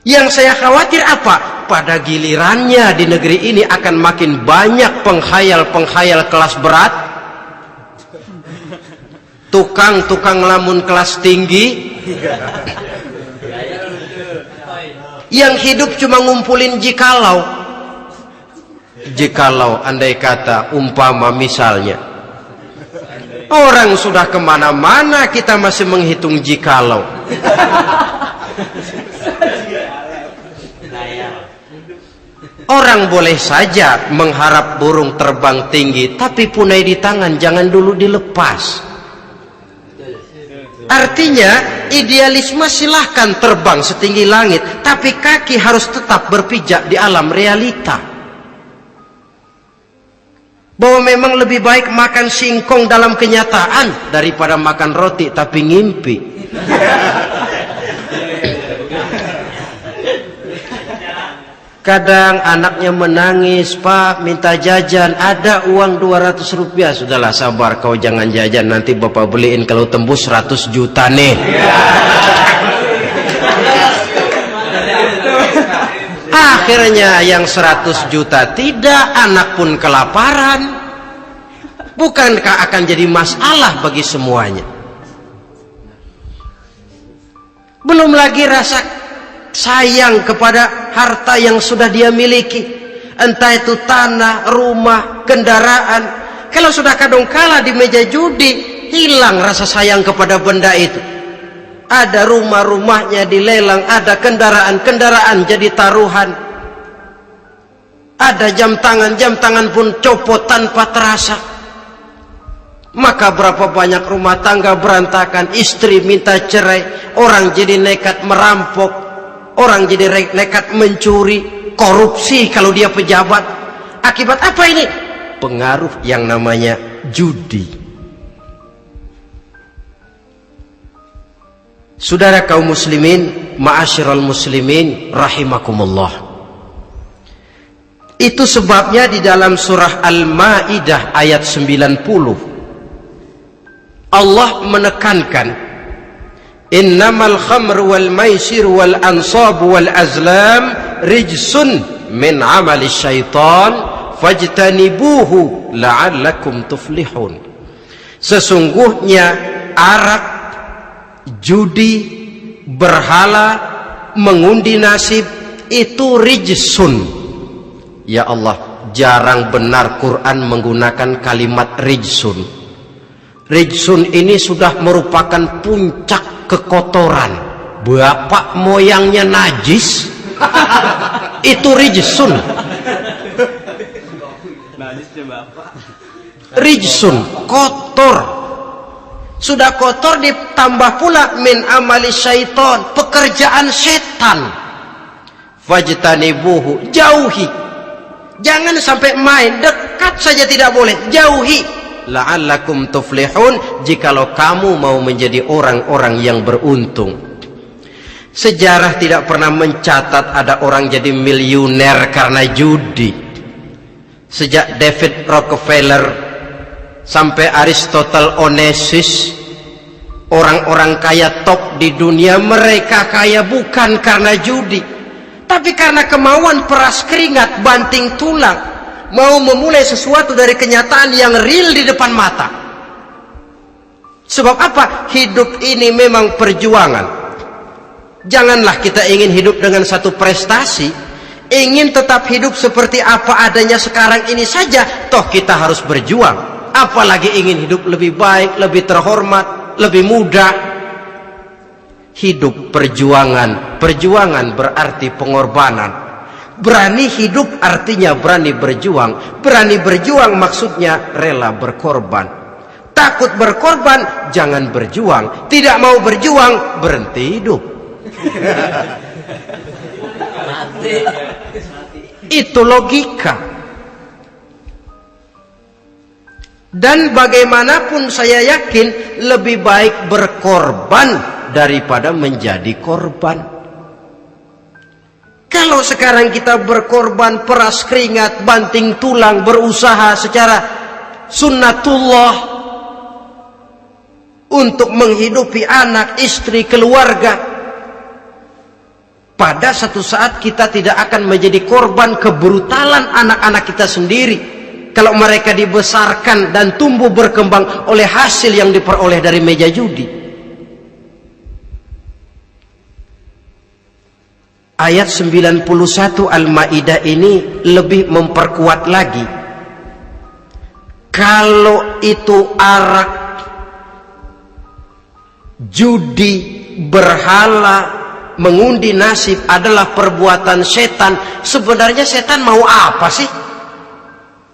Yang saya khawatir apa? Pada gilirannya di negeri ini akan makin banyak penghayal-penghayal kelas berat, tukang-tukang lamun kelas tinggi, yang hidup cuma ngumpulin jikalau. Andai kata umpama misalnya orang sudah kemana-mana kita masih menghitung jikalau. Orang boleh saja mengharap burung terbang tinggi, tapi punai di tangan jangan dulu dilepas. Artinya idealisme silahkan terbang setinggi langit, tapi kaki harus tetap berpijak di alam realita. Bahwa memang lebih baik makan singkong dalam kenyataan daripada makan roti tapi ngimpi. Kadang anaknya menangis, Pak minta jajan, ada uang 200 rupiah. Sudahlah sabar, kau jangan jajan, nanti bapak beliin kalau tembus 100 juta nih. Akhirnya yang 100 juta tidak, anak pun kelaparan. Bukankah akan jadi masalah bagi semuanya? Belum lagi rasa sayang kepada harta yang sudah dia miliki, entah itu tanah, rumah, kendaraan. Kalau sudah kadangkala di meja judi, hilang rasa sayang kepada benda itu. Ada rumah-rumahnya dilelang, ada kendaraan-kendaraan jadi taruhan, ada jam tangan pun copot tanpa terasa. Maka berapa banyak rumah tangga berantakan, istri minta cerai, orang jadi nekat merampok, orang jadi nekat mencuri, korupsi kalau dia pejabat. Akibat apa ini? Pengaruh yang namanya judi. Saudara kaum muslimin, ma'asyiral muslimin rahimakumullah. Itu sebabnya di dalam surah Al-Maidah ayat 90 Allah menekankan, innamal khamru wal maisir wal ansab wal azlam rijsun min amali syaitan fajtanibuhu la'allakum tuflihun. Sesungguhnya arak, judi, berhala, mengundi nasib itu rijsun. Ya Allah, jarang benar Quran menggunakan kalimat rijsun. Rijsun ini sudah merupakan puncak kekotoran. Bapak moyangnya najis, itu rijsun. Rijsun, kotor. Sudah kotor ditambah pula min amali syaitan, pekerjaan setan. Fajtanibuhu, jauhi. Jangan sampai main, dekat saja tidak boleh, jauhi. La'allakum tuflihun, jikalau kamu mau menjadi orang-orang yang beruntung. Sejarah tidak pernah mencatat ada orang jadi miliuner karena judi. Sejak David Rockefeller sampai Aristotle Onassis, orang-orang kaya top di dunia, mereka kaya bukan karena judi, tapi karena kemauan peras keringat, banting tulang, mau memulai sesuatu dari kenyataan yang real di depan mata. Sebab apa? Hidup ini memang perjuangan. Janganlah kita ingin hidup dengan satu prestasi, ingin tetap hidup seperti apa adanya sekarang ini saja, toh kita harus berjuang. Apalagi ingin hidup lebih baik, lebih terhormat, lebih mudah. Hidup perjuangan. Perjuangan berarti pengorbanan. Berani hidup artinya berani berjuang. Berani berjuang maksudnya rela berkorban. Takut berkorban, jangan berjuang. Tidak mau berjuang, berhenti hidup. Itu logika. Dan bagaimanapun saya yakin lebih baik berkorban daripada menjadi korban. Kalau sekarang kita berkorban, peras keringat, banting tulang, berusaha secara sunnatullah untuk menghidupi anak, istri, keluarga, pada satu saat kita tidak akan menjadi korban kebrutalan anak-anak kita sendiri kalau mereka dibesarkan dan tumbuh berkembang oleh hasil yang diperoleh dari meja judi. Ayat 91 Al-Maidah ini lebih memperkuat lagi. Kalau itu arak, judi, berhala, mengundi nasib adalah perbuatan setan, sebenarnya setan mau apa sih?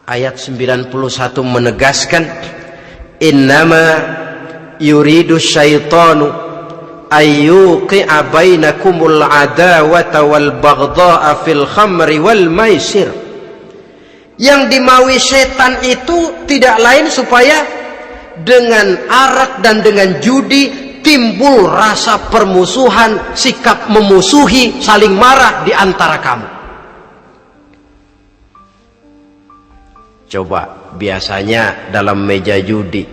Ayat 91 menegaskan, innama yuridu syaitanu ayyuqi'a bainakumul adawata wal baghdha'a fil khamri wal maisir. Yang dimaui setan itu tidak lain supaya dengan arak dan dengan judi timbul rasa permusuhan, sikap memusuhi, saling marah di antara kamu. Coba, biasanya dalam meja judi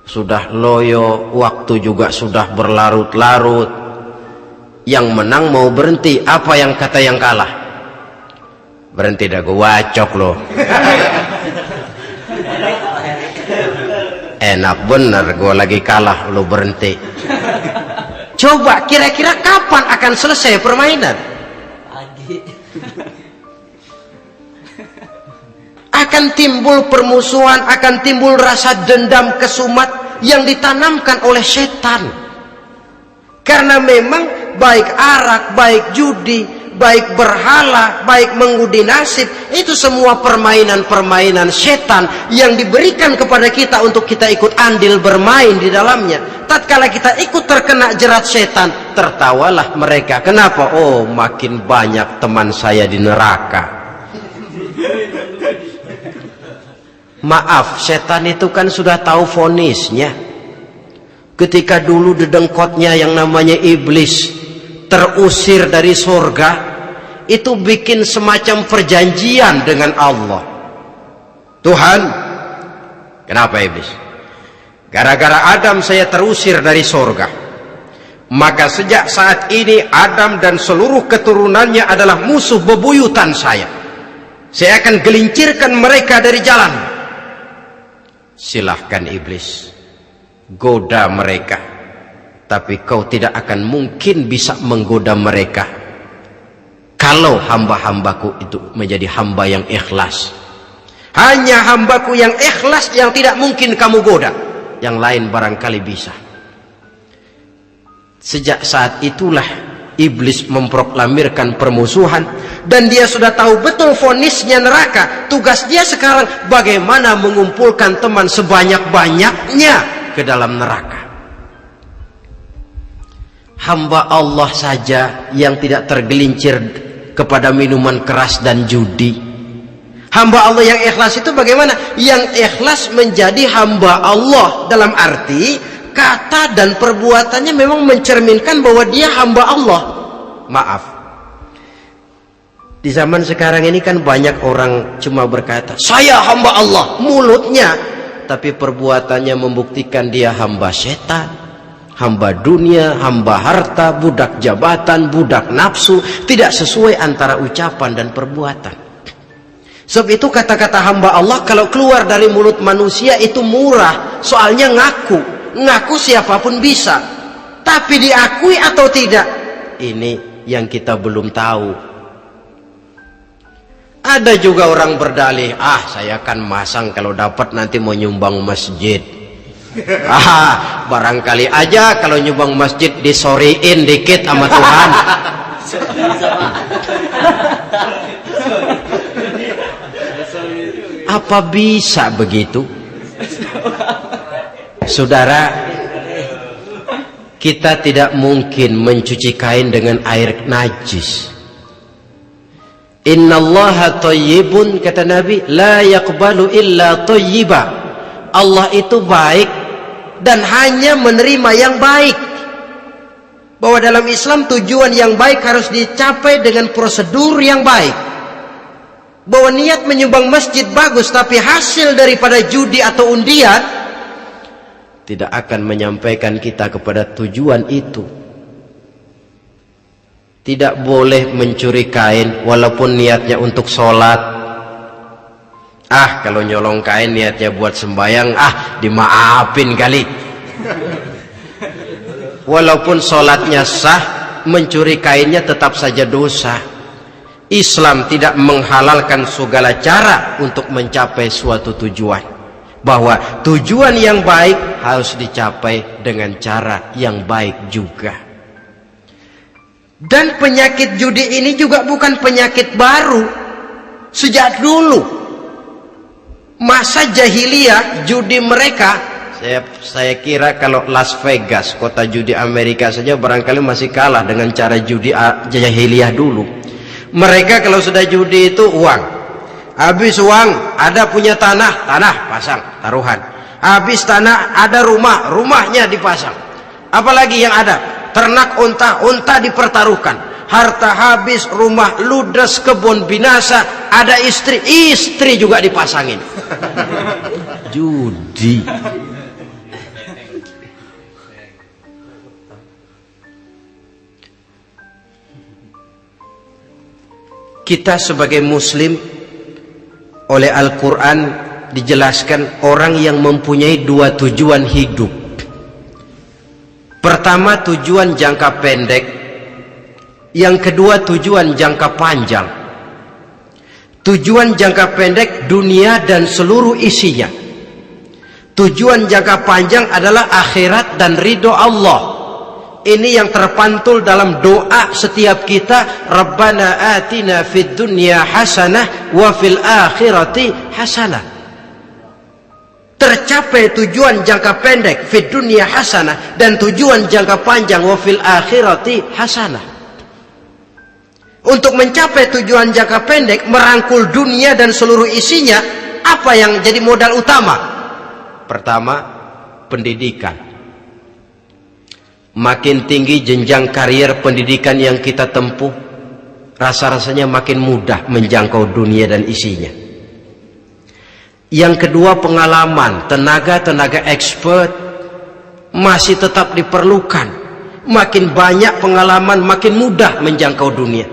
sudah loyo, waktu juga sudah berlarut-larut. Yang menang mau berhenti, apa yang kata yang kalah? Berhenti dah, gue wacok loh. Enak bener, gue lagi kalah, lo berhenti. Coba, kira-kira kapan akan selesai permainan? Akan timbul permusuhan, akan timbul rasa dendam kesumat yang ditanamkan oleh setan. Karena memang baik arak, baik judi, baik berhala, baik mengundi nasib, itu semua permainan-permainan setan yang diberikan kepada kita untuk kita ikut andil bermain di dalamnya. Tatkala kita ikut terkena jerat setan, tertawalah mereka. Kenapa? Oh, makin banyak teman saya di neraka. Maaf, setan itu kan sudah tahu vonisnya. Ketika dulu dedengkotnya yang namanya iblis terusir dari surga, itu bikin semacam perjanjian dengan Allah. Tuhan, kenapa iblis? Gara-gara Adam saya terusir dari surga. Maka sejak saat ini Adam dan seluruh keturunannya adalah musuh bebuyutan saya. Saya akan gelincirkan mereka dari jalan. Silahkan iblis, goda mereka, tapi kau tidak akan mungkin bisa menggoda mereka kalau hamba-hambaku itu menjadi hamba yang ikhlas. Hanya hambaku yang ikhlas yang tidak mungkin kamu goda, yang lain barangkali bisa. Sejak saat itulah iblis memproklamirkan permusuhan, dan dia sudah tahu betul vonisnya neraka. Tugas dia sekarang bagaimana mengumpulkan teman sebanyak-banyaknya ke dalam neraka. Hamba Allah saja yang tidak tergelincir kepada minuman keras dan judi. Hamba Allah yang ikhlas itu bagaimana? Yang ikhlas menjadi hamba Allah dalam arti kata dan perbuatannya memang mencerminkan bahwa dia hamba Allah. Maaf, di zaman sekarang ini kan banyak orang cuma berkata saya hamba Allah mulutnya, tapi perbuatannya membuktikan dia hamba setan, hamba dunia, hamba harta, budak jabatan, budak nafsu. Tidak sesuai antara ucapan dan perbuatan. Sebab itu kata-kata hamba Allah kalau keluar dari mulut manusia itu murah, soalnya ngaku siapapun bisa, tapi diakui atau tidak, ini yang kita belum tahu. Ada juga orang berdalih, saya kan masang kalau dapat nanti mau nyumbang masjid. Barangkali aja kalau nyumbang masjid disoriin dikit sama Tuhan. Apa bisa begitu? Saudara, kita tidak mungkin mencuci kain dengan air najis. Innallaha thayyibun, kata Nabi, la yaqbalu illa thayyiba. Allah itu baik dan hanya menerima yang baik. Bahwa dalam Islam tujuan yang baik harus dicapai dengan prosedur yang baik. Bahwa niat menyumbang masjid bagus, tapi hasil daripada judi atau undian tidak akan menyampaikan kita kepada tujuan itu. Tidak boleh mencuri kain walaupun niatnya untuk sholat. Kalau nyolong kain niatnya buat sembahyang, dimaafin kali. Walaupun sholatnya sah, mencuri kainnya tetap saja dosa. Islam tidak menghalalkan segala cara untuk mencapai suatu tujuan. Bahwa tujuan yang baik harus dicapai dengan cara yang baik juga. Dan penyakit judi ini juga bukan penyakit baru. Sejak dulu masa jahiliyah, judi mereka, saya kira kalau Las Vegas, kota judi Amerika saja barangkali masih kalah dengan cara judi jahiliyah dulu. Mereka kalau sudah judi itu uang. Habis uang, ada punya tanah pasang, taruhan. Habis tanah, ada rumah, rumahnya dipasang. Apalagi yang ada? Ternak unta dipertaruhkan. Harta habis, rumah ludes, kebun binasa, ada istri juga dipasangin. Judi. Kita sebagai muslim, oleh Al-Quran dijelaskan orang yang mempunyai dua tujuan hidup. Pertama, tujuan jangka pendek. Yang kedua, tujuan jangka panjang. Tujuan jangka pendek, dunia dan seluruh isinya. Tujuan jangka panjang adalah akhirat dan ridho Allah. Ini yang terpantul dalam doa setiap kita. Rabbana atina fid dunya hasanah wa fil akhirati hasanah. Tercapai tujuan jangka pendek fid dunya hasanah, dan tujuan jangka panjang wa fil akhirati hasanah. Untuk mencapai tujuan jangka pendek, merangkul dunia dan seluruh isinya, apa yang jadi modal utama? Pertama, pendidikan. Makin tinggi jenjang karier pendidikan yang kita tempuh, rasa-rasanya makin mudah menjangkau dunia dan isinya. Yang kedua, pengalaman. Tenaga expert masih tetap diperlukan. Makin banyak pengalaman, makin mudah menjangkau dunia.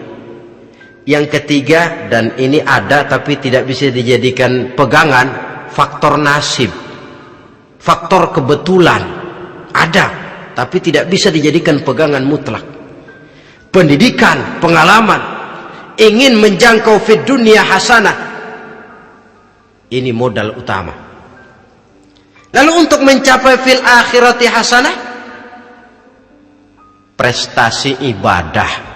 Yang ketiga, dan ini ada tapi tidak bisa dijadikan pegangan, faktor nasib, faktor kebetulan. Ada tapi tidak bisa dijadikan pegangan mutlak. Pendidikan, pengalaman, ingin menjangkau fid dunya hasanah, ini modal utama. Lalu untuk mencapai fil akhirati hasanah, prestasi ibadah.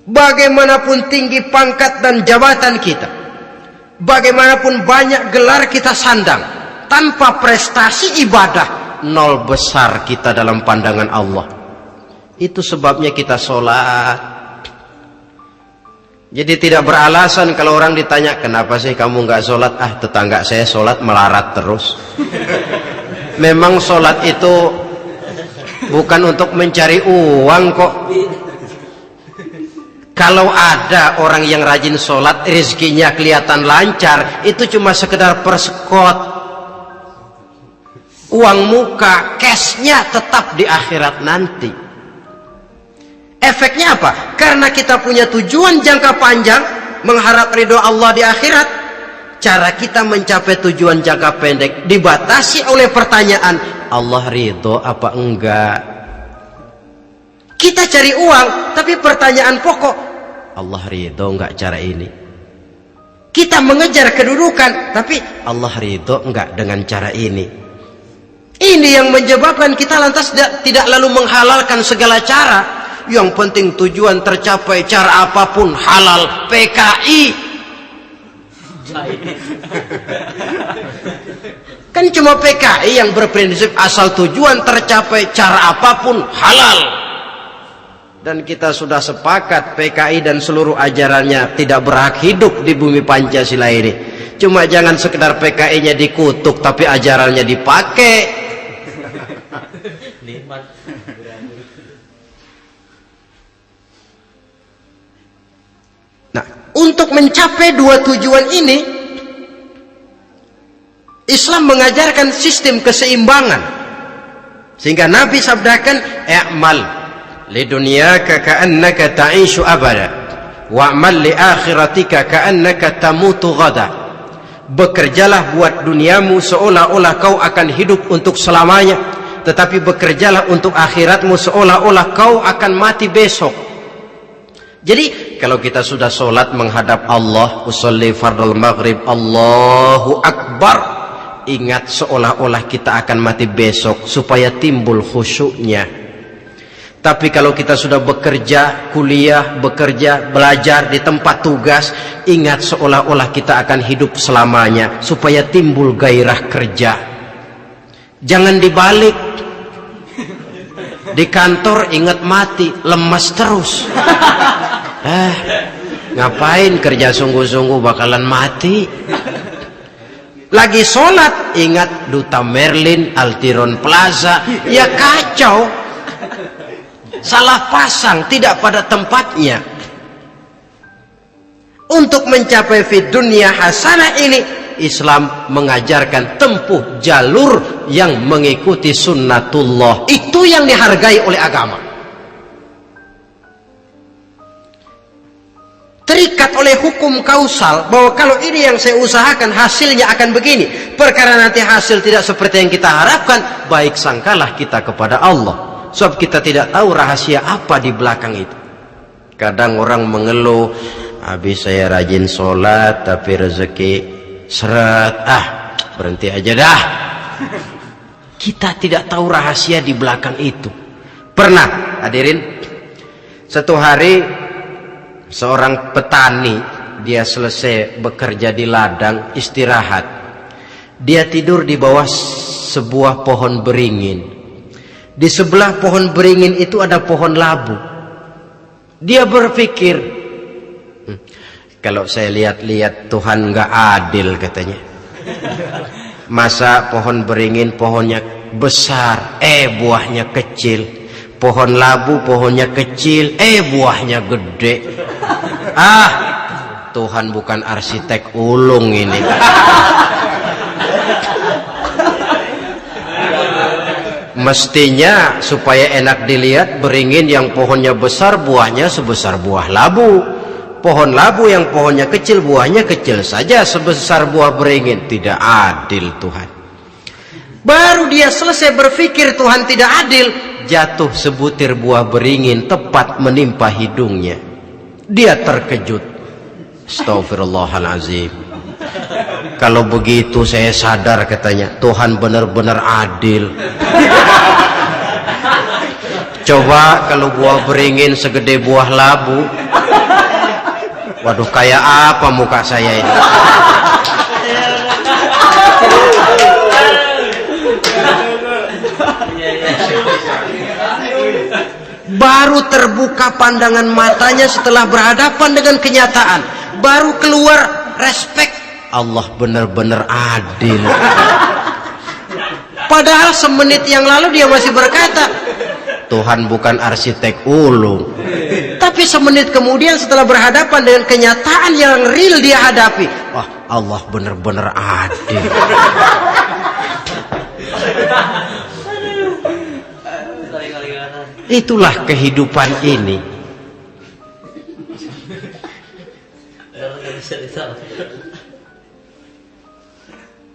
Bagaimanapun tinggi pangkat dan jabatan kita, bagaimanapun banyak gelar kita sandang, tanpa prestasi ibadah, nol besar kita dalam pandangan Allah. Itu sebabnya kita sholat. Jadi tidak beralasan kalau orang ditanya, kenapa sih kamu nggak sholat? Tetangga saya sholat melarat terus. Memang sholat itu bukan untuk mencari uang kok. Kalau ada orang yang rajin sholat, rezekinya kelihatan lancar, itu cuma sekedar persekot. Uang muka, cashnya tetap di akhirat nanti. Efeknya apa? Karena kita punya tujuan jangka panjang, mengharap ridho Allah di akhirat, cara kita mencapai tujuan jangka pendek dibatasi oleh pertanyaan, Allah ridho apa enggak? Kita cari uang, tapi pertanyaan pokok, Allah ridho enggak cara ini? Kita mengejar kedudukan, tapi Allah ridho enggak dengan cara ini? Ini yang menyebabkan kita lantas tidak lalu menghalalkan segala cara Yang penting tujuan tercapai cara apapun halal. PKI. Kan cuma PKI yang berprinsip asal tujuan tercapai cara apapun halal. Dan kita sudah sepakat PKI dan seluruh ajarannya tidak berhak hidup di bumi Pancasila ini. Cuma jangan sekedar PKI-nya dikutuk tapi ajarannya dipakai. Nah, untuk mencapai dua tujuan ini, Islam mengajarkan sistem keseimbangan. Sehingga Nabi sabdakan, "I'mal lidunyaka ka'annaka ta'ishu abada, wa'mal li akhiratika ka'annaka tamutu ghada." Bekerjalah buat duniamu seolah-olah kau akan hidup untuk selamanya, tetapi bekerjalah untuk akhiratmu seolah-olah kau akan mati besok. Jadi kalau kita sudah sholat menghadap Allah, usolli fardal maghrib, Allahu Akbar, ingat seolah-olah kita akan mati besok supaya timbul khusyuknya. Tapi kalau kita sudah bekerja, kuliah, bekerja, belajar di tempat tugas, ingat seolah-olah kita akan hidup selamanya supaya timbul gairah kerja. Jangan dibalik. Di kantor ingat mati, lemas terus. Ngapain kerja sungguh-sungguh bakalan mati. Lagi sholat ingat Duta Merlin, Altiron Plaza, ya kacau. Salah pasang, tidak pada tempatnya. Untuk mencapai fid dunya hasanah ini, Islam mengajarkan tempuh jalur yang mengikuti sunnatullah. Itu yang dihargai oleh agama. Terikat oleh hukum kausal bahwa kalau ini yang saya usahakan hasilnya akan begini. Perkara nanti hasil tidak seperti yang kita harapkan, baik sangkalah kita kepada Allah. Sebab kita tidak tahu rahasia apa di belakang itu. Kadang orang mengeluh, habis saya rajin sholat tapi rezeki seret, berhenti aja dah. Kita tidak tahu rahasia di belakang itu. Pernah hadirin, satu hari seorang petani, dia selesai bekerja di ladang, istirahat. Dia tidur di bawah sebuah pohon beringin. Di sebelah pohon beringin itu ada pohon labu. Dia berpikir, kalau saya lihat-lihat Tuhan nggak adil katanya. Masa pohon beringin pohonnya besar, buahnya kecil. Pohon labu pohonnya kecil, buahnya gede. Tuhan bukan arsitek ulung ini. Mestinya supaya enak dilihat, beringin yang pohonnya besar buahnya sebesar buah labu. Pohon labu yang pohonnya kecil buahnya kecil saja sebesar buah beringin. Tidak adil Tuhan. Baru dia selesai berpikir Tuhan tidak adil, jatuh sebutir buah beringin tepat menimpa hidungnya. Dia terkejut. Astagfirullahalazim. Kalau begitu saya sadar katanya, Tuhan benar-benar adil. Coba kalau buah beringin segede buah labu, waduh kayak apa muka saya ini. Baru terbuka pandangan matanya setelah berhadapan dengan kenyataan. Baru keluar respek. Allah benar-benar adil. Padahal semenit yang lalu dia masih berkata, Tuhan bukan arsitek ulung. Tapi semenit kemudian setelah berhadapan dengan kenyataan yang real dia hadapi, wah Allah benar-benar adil. Itulah kehidupan ini.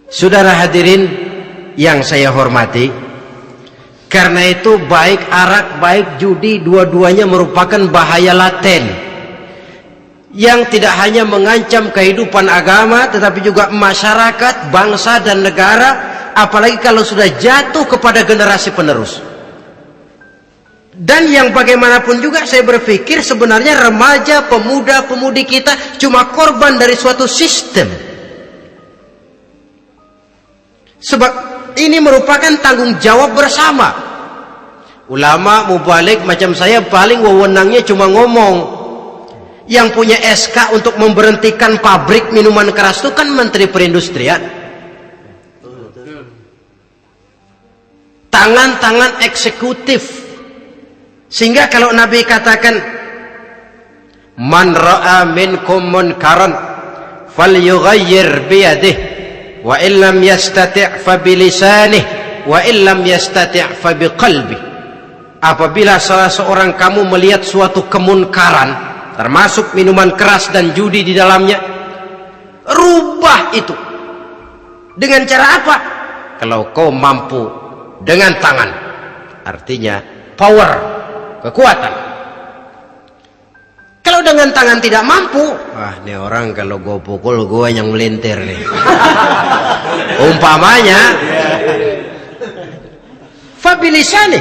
Saudara hadirin yang saya hormati, karena itu baik arak, baik judi, dua-duanya merupakan bahaya laten yang tidak hanya mengancam kehidupan agama, tetapi juga masyarakat, bangsa dan negara, apalagi kalau sudah jatuh kepada generasi penerus. Dan yang bagaimanapun juga saya berpikir sebenarnya remaja, pemuda, pemudi kita cuma korban dari suatu sistem. Sebab ini merupakan tanggung jawab bersama. Ulama mubalik macam saya paling wewenangnya cuma ngomong. Yang punya SK untuk memberhentikan pabrik minuman keras itu kan Menteri Perindustrian. Tangan-tangan eksekutif. Sehingga kalau Nabi katakan man ra'a minkum munkaran falyughayyir biyadihi wa illam yastati' fa bilisanihi wa illam yastati' fa biqalbihi. Apabila salah seorang kamu melihat suatu kemunkaran, termasuk minuman keras dan judi di dalamnya, rubah itu. Dengan cara apa? Kalau kau mampu dengan tangan, artinya power, kekuatan. Kalau dengan tangan tidak mampu, wah ini orang kalau gue pukul gue yang melintir nih. Umpamanya fabilisani,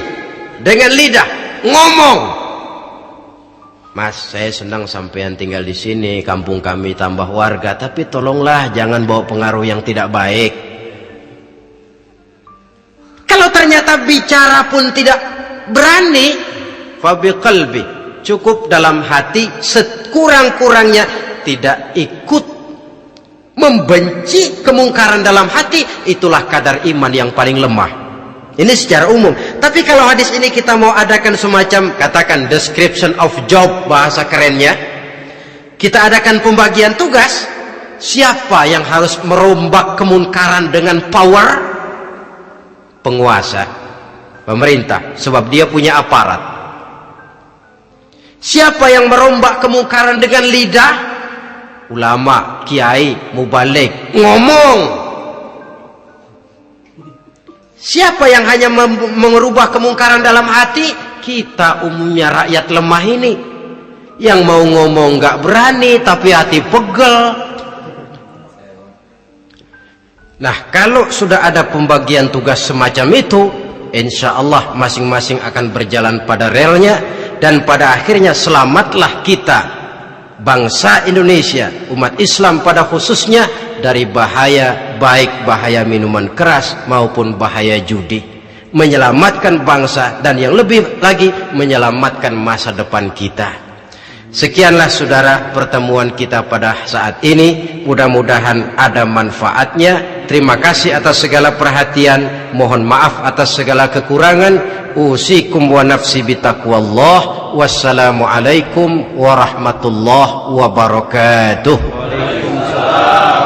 dengan lidah ngomong. Mas, saya senang sampean tinggal di sini, kampung kami tambah warga, tapi tolonglah jangan bawa pengaruh yang tidak baik. Kalau ternyata bicara pun tidak berani, fabiqalbi, cukup dalam hati, sekurang-kurangnya tidak ikut membenci kemungkaran dalam hati, itulah kadar iman yang paling lemah. Ini secara umum. Tapi kalau hadis ini kita mau adakan semacam, katakan description of job, bahasa kerennya, kita adakan pembagian tugas. Siapa yang harus merombak kemungkaran dengan power? Penguasa, pemerintah, sebab dia punya aparat. Siapa yang merombak kemungkaran dengan lidah? Ulama, kiai, mubalik, ngomong. Siapa yang hanya mengubah kemungkaran dalam hati? Kita umumnya rakyat lemah ini, yang mau ngomong nggak berani tapi hati pegel. Nah, kalau sudah ada pembagian tugas semacam itu, insya Allah masing-masing akan berjalan pada relnya, dan pada akhirnya selamatlah kita, bangsa Indonesia, umat Islam pada khususnya, dari bahaya, baik bahaya minuman keras maupun bahaya judi. Menyelamatkan bangsa, dan yang lebih lagi menyelamatkan masa depan kita. Sekianlah saudara pertemuan kita pada saat ini, mudah-mudahan ada manfaatnya. Terima kasih atas segala perhatian, mohon maaf atas segala kekurangan. Usikum wa nafsi bitaqwallah. Wassalamualaikum warahmatullahi wabarakatuh. Waalaikumsalam.